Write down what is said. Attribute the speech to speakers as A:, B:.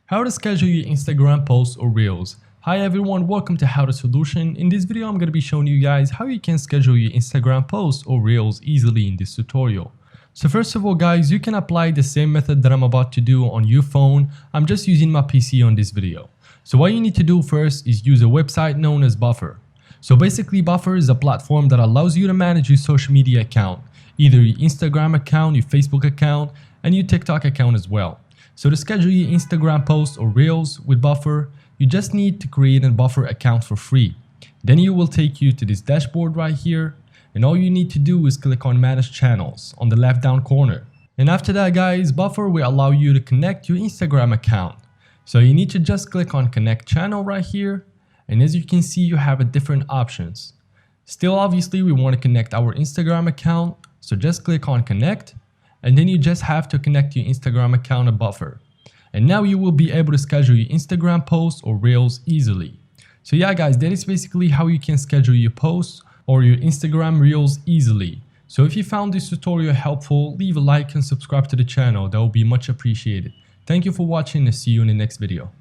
A: How to schedule your Instagram posts or reels. Hi everyone, welcome to How to Solution. In this video, I'm going to be showing you guys how you can schedule your Instagram posts or reels easily in this tutorial. So first of all guys, you can apply the same method that I'm about to do on your phone. I'm just using my PC on this video. So what you need to do first is use a website known as Buffer. So basically Buffer is a platform that allows you to manage your social media account, either your Instagram account, your Facebook account, and your TikTok account as well. So to schedule your Instagram posts or reels with Buffer, you just need to create a Buffer account for free. Then it will take you to this dashboard right here, and all you need to do is click on Manage Channels on the left down corner. And after that guys, Buffer will allow you to connect your Instagram account. So you need to just click on Connect Channel right here, and as you can see you have different options. Still obviously we want to connect our Instagram account, so just click on Connect. And then you just have to connect your Instagram account to Buffer. And now you will be able to schedule your Instagram posts or reels easily. So yeah guys, that is basically how you can schedule your posts or your Instagram reels easily. So if you found this tutorial helpful, leave a like and subscribe to the channel. That will be much appreciated. Thank you for watching and see you in the next video.